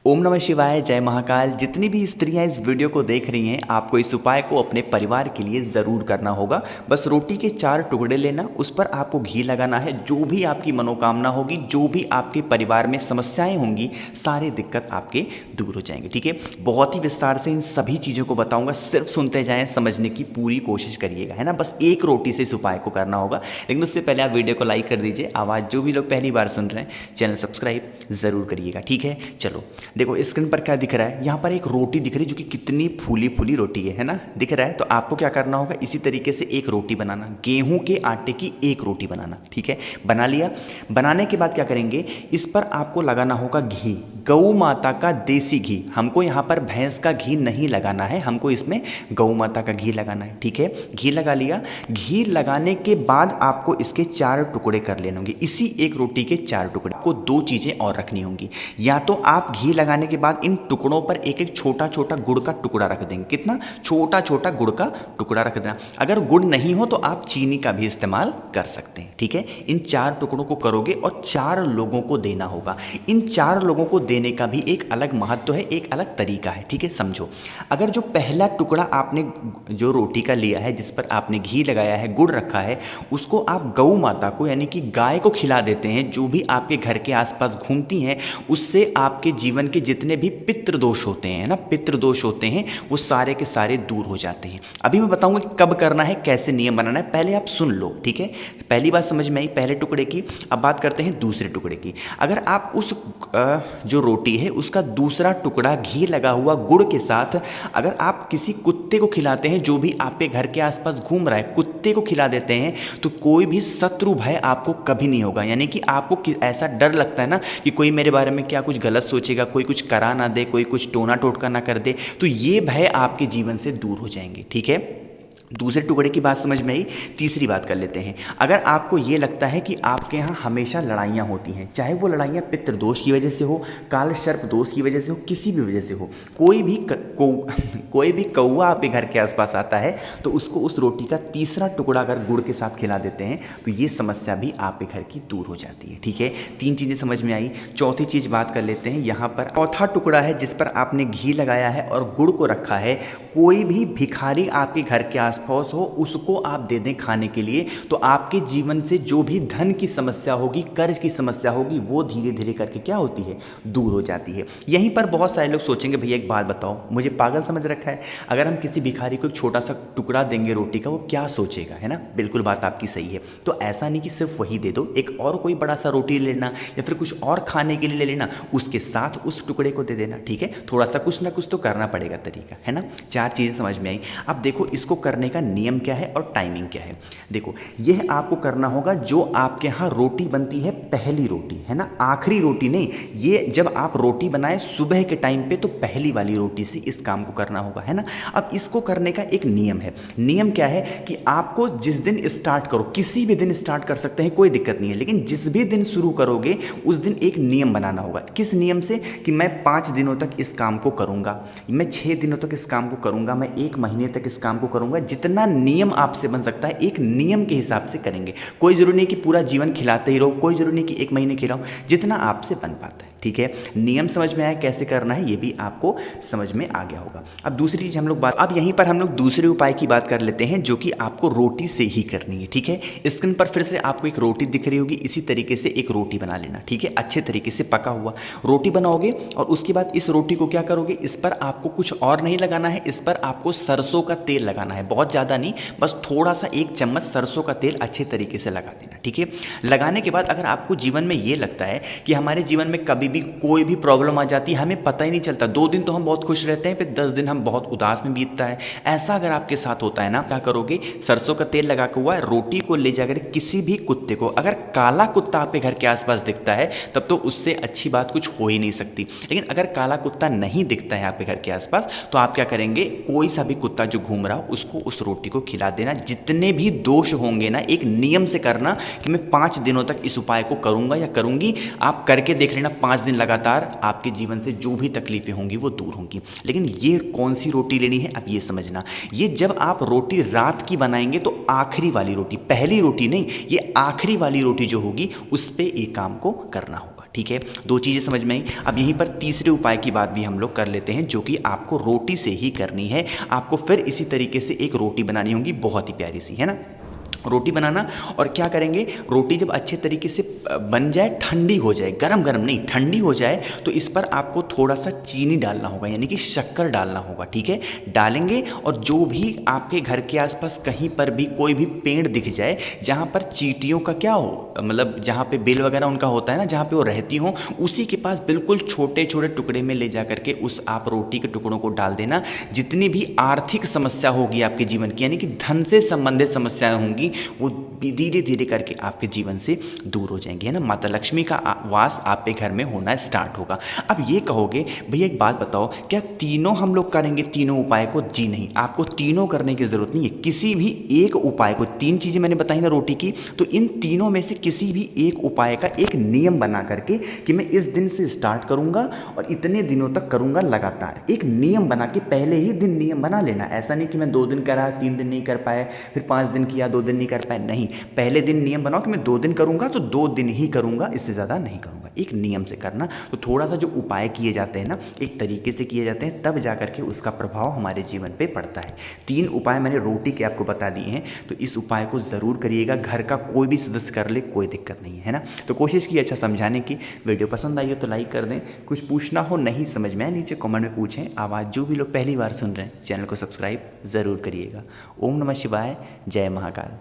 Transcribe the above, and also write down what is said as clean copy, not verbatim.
ओम नमः शिवाय, जय महाकाल। जितनी भी स्त्रियां इस वीडियो को देख रही हैं, आपको इस उपाय को अपने परिवार के लिए ज़रूर करना होगा। बस रोटी के 4 टुकड़े लेना, उस पर आपको घी लगाना है। जो भी आपकी मनोकामना होगी, जो भी आपके परिवार में समस्याएं होंगी, सारी दिक्कत आपके दूर हो जाएंगे। ठीक है, बहुत ही विस्तार से इन सभी चीज़ों को बताऊँगा, सिर्फ सुनते जाएँ, समझने की पूरी कोशिश करिएगा, है ना। बस एक रोटी से इस उपाय को करना होगा, लेकिन उससे पहले आप वीडियो को लाइक कर दीजिए। आवाज़ जो भी लोग पहली बार सुन रहे हैं, चैनल सब्सक्राइब ज़रूर करिएगा। ठीक है, चलो देखो स्क्रीन पर क्या दिख रहा है। यहाँ पर एक रोटी दिख रही है, जो कि कितनी फूली फूली रोटी है ना, दिख रहा है। तो आपको क्या करना होगा, इसी तरीके से एक रोटी बनाना, गेहूं के आटे की एक रोटी बनाना। ठीक है, बना लिया। बनाने के बाद क्या करेंगे, इस पर आपको लगाना होगा घी, गौ माता का देसी घी। हमको यहाँ पर भैंस का घी नहीं लगाना है, हमको इसमें गौ माता का घी लगाना है। ठीक है, घी लगा लिया। घी लगाने के बाद आपको इसके 4 टुकड़े कर लेने होंगे। इसी एक रोटी के 4 टुकड़े। आपको 2 चीज़ें और रखनी होंगी। या तो आप घी लगाने के बाद इन टुकड़ों पर एक एक छोटा छोटा गुड़ का टुकड़ा रख देंगे। कितना छोटा छोटा गुड़ का टुकड़ा रख देना। अगर गुड़ नहीं हो तो आप चीनी का भी इस्तेमाल कर सकते हैं। ठीक है, इन 4 टुकड़ों को करोगे और 4 लोगों को देना होगा। इन 4 लोगों को देने का भी एक अलग महत्व है, एक अलग तरीका है। ठीक है, समझो। अगर जो पहला टुकड़ा आपने जो रोटी का लिया है, जिस पर आपने घी लगाया है, गुड़ रखा है, उसको आप गौ माता को यानी कि गाय को खिला देते हैं, जो भी आपके घर के आसपास घूमती हैं, उससे आपके जीवन के जितने भी पितृ दोष होते हैं ना, पितृ दोष होते हैं, वो सारे के सारे दूर हो जाते हैं। अभी मैं बताऊंगा कि कब करना है, कैसे नियम बनाना है, पहले आप सुन लो। ठीक है, पहली बात समझ में आई पहले टुकड़े की। अब बात करते हैं दूसरे टुकड़े की। अगर आप उस जो रोटी है उसका दूसरा टुकड़ा घी लगा हुआ गुड़ के साथ अगर आप किसी कुत्ते को खिलाते हैं, जो भी आपके घर के आसपास घूम रहा है, कुत्ते को खिला देते हैं, तो कोई भी शत्रु भय आपको कभी नहीं होगा। यानी कि आपको ऐसा डर लगता है ना कि कोई मेरे बारे में क्या कुछ गलत सोचेगा, कोई कुछ करा ना दे, कोई कुछ टोना टोटका ना कर दे, तो ये भय आपके जीवन से दूर हो जाएंगे। ठीक है, दूसरे टुकड़े की बात समझ में आई। तीसरी बात कर लेते हैं। अगर आपको ये लगता है कि आपके यहाँ हमेशा लड़ाइयाँ होती हैं, चाहे वो लड़ाइयाँ पितृदोष की वजह से हो, काल सर्प दोष की वजह से हो, किसी भी वजह से हो, कोई भी कौवा आपके घर के आसपास आता है, तो उसको उस रोटी का तीसरा टुकड़ा अगर गुड़ के साथ खिला देते हैं, तो ये समस्या भी आपके घर की दूर हो जाती है। ठीक है, 3 चीज़ें समझ में आई। चौथी चीज़ बात कर लेते हैं। यहाँ पर चौथा टुकड़ा है जिस पर आपने घी लगाया है और गुड़ को रखा है। कोई भी भिखारी आपके घर के आसपास हो, उसको आप दे दें खाने के लिए, तो आपके जीवन से जो भी धन की समस्या होगी, कर्ज की समस्या होगी, वो धीरे धीरे करके क्या होती है, दूर हो जाती है। यहीं पर बहुत सारे लोग सोचेंगे, भैया एक बात बताओ, मुझे पागल समझ रखा है, अगर हम किसी भिखारी को एक छोटा सा टुकड़ा देंगे रोटी का, वो क्या सोचेगा, है ना। बिल्कुल बात आपकी सही है। तो ऐसा नहीं कि सिर्फ वही दे दो, एक और कोई बड़ा सा रोटी ले लेना, या फिर कुछ और खाने के लिए ले लेना, उसके साथ उस टुकड़े को दे देना। ठीक है, थोड़ा सा कुछ ना कुछ तो करना पड़ेगा तरीका, है ना। 4 चीज़ें समझ में आई। अब देखो इसको करने का नियम क्या है और टाइमिंग क्या है। देखो, यह आपको करना होगा जो आपके यहाँ रोटी बनती है, पहली रोटी, है ना, आखिरी रोटी नहीं। ये जब आप रोटी बनाए सुबह के टाइम पे, तो पहली वाली रोटी से इस काम को करना होगा, है ना। अब इसको करने का एक नियम है। नियम क्या है कि आपको जिस दिन स्टार्ट करो, किसी भी दिन स्टार्ट कर सकते हैं, कोई दिक्कत नहीं है, लेकिन जिस भी दिन शुरू करोगे उस दिन एक नियम बनाना होगा। किस नियम से, कि मैं 5 दिनों तक इस काम को करूंगा, मैं 6 दिनों तक इस काम को करूंगा, मैं 1 महीने तक इस काम को करूंगा। जितना नियम आपसे बन सकता है, एक नियम के हिसाब से करेंगे। कोई जरूरी नहीं कि पूरा जीवन खिलाते ही रहो, कोई जरूरी नहीं कि 1 महीने खिलाओ, जितना आपसे बन पाता है। ठीक है, नियम समझ में आया कैसे करना है, ये भी आपको समझ में आ गया होगा। अब दूसरी चीज हम लोग अब यहीं पर हम लोग दूसरे उपाय की बात कर लेते हैं, जो कि आपको रोटी से ही करनी है। ठीक है, स्क्रीन पर फिर से आपको एक रोटी दिख रही होगी, इसी तरीके से एक रोटी बना लेना। ठीक है, अच्छे तरीके से पका हुआ रोटी बनाओगे, और उसके बाद इस रोटी को क्या करोगे, इस पर आपको कुछ और नहीं लगाना है, इस पर आपको सरसों का तेल लगाना है। बहुत ज़्यादा नहीं, बस थोड़ा सा 1 चम्मच सरसों का तेल अच्छे तरीके से लगा देना। ठीक है, लगाने के बाद अगर आपको जीवन में ये लगता है कि हमारे जीवन में कभी भी कोई भी प्रॉब्लम आ जाती है, हमें पता ही नहीं चलता, 2 दिन तो हम बहुत खुश रहते हैं, फिर 10 दिन हम बहुत उदास में बीतता है, ऐसा अगर आपके साथ होता है ना, क्या करोगे, सरसों का तेल लगा के हुआ रोटी को ले जाकर किसी भी कुत्ते को, अगर काला कुत्ता आपके घर के आसपास दिखता है तब तो उससे अच्छी बात कुछ हो ही नहीं सकती, लेकिन अगर काला कुत्ता नहीं दिखता है आपके घर के आसपास, तो आप क्या करेंगे, कोई सा भी कुत्ता जो घूम रहा हो उसको उस रोटी को खिला देना। जितने भी दोष होंगे ना, एक नियम से करना कि मैं 5 दिनों तक इस उपाय को करूंगा या करूंगी। आप करके देख लेना, 5 दिन लगातार आपके जीवन से जो भी तकलीफें होंगी वो दूर होंगी। लेकिन ये कौन सी रोटी लेनी है, अब ये समझना। ये जब आप रोटी रात की बनाएंगे तो आखिरी वाली रोटी, पहली रोटी नहीं, ये आखिरी वाली रोटी जो होगी उस पे एक काम को करना होगा। ठीक है, 2 चीज़ें समझ में आई। अब यहीं पर तीसरे उपाय की बात भी हम लोग कर लेते हैं, जो कि आपको रोटी से ही करनी है। आपको फिर इसी तरीके से एक रोटी बनानी होगी, बहुत ही प्यारी सी, है ना। रोटी बनाना, और क्या करेंगे, रोटी जब अच्छे तरीके से बन जाए, ठंडी हो जाए, गरम गरम नहीं, ठंडी हो जाए, तो इस पर आपको थोड़ा सा चीनी डालना होगा, यानी कि शक्कर डालना होगा, ठीक है। डालेंगे, और जो भी आपके घर के आसपास कहीं पर भी कोई भी पेड़ दिख जाए जहाँ पर चींटियों का क्या हो, मतलब जहाँ पे बेल वगैरह उनका होता है ना, जहाँ पे वो रहती हों, उसी के पास बिल्कुल छोटे छोटे टुकड़े में ले जा करके उस आप रोटी के टुकड़ों को डाल देना। जितनी भी आर्थिक समस्या होगी आपके जीवन की, यानी कि धन से संबंधित समस्याएं होंगी, वो धीरे धीरे करके आपके जीवन से दूर हो जाएंगी, है ना। माता लक्ष्मी का वास आपके घर में होना स्टार्ट होगा। अब ये कहोगे भैया एक बात बताओ, क्या तीनों हम लोग करेंगे तीनों उपाय को? जी नहीं, आपको तीनों करने की ज़रूरत नहीं है। किसी भी एक उपाय को, 3 चीज़ें मैंने बताई ना रोटी की, तो इन तीनों में से किसी भी एक उपाय का एक नियम बना करके कि मैं इस दिन से स्टार्ट करूँगा और इतने दिनों तक करूँगा लगातार, एक नियम बना के पहले ही दिन नियम बना लेना। ऐसा नहीं कि मैं 2 दिन करा, 3 दिन नहीं कर पाए, फिर 5 दिन किया, 2 दिन नहीं कर पाए, नहीं। पहले दिन नियम बनाओ कि मैं 2 दिन करूंगा तो 2 दिन ही करूंगा, इससे ज़्यादा नहीं करूंगा। एक नियम से करना, तो थोड़ा सा जो उपाय किए जाते हैं ना, एक तरीके से किए जाते हैं, तब जा करके उसका प्रभाव हमारे जीवन पे पड़ता है। 3 उपाय मैंने रोटी के आपको बता दिए हैं, तो इस उपाय को ज़रूर करिएगा। घर का कोई भी सदस्य कर ले, कोई दिक्कत नहीं है ना। तो कोशिश की अच्छा समझाने की। वीडियो पसंद आई हो तो लाइक कर दें। कुछ पूछना हो, नहीं समझ में आए, नीचे कमेंट में पूछें। आवाज़ जो भी लोग पहली बार सुन रहे हैं, चैनल को सब्सक्राइब ज़रूर करिएगा। ओम नमः शिवाय, जय महाकाल।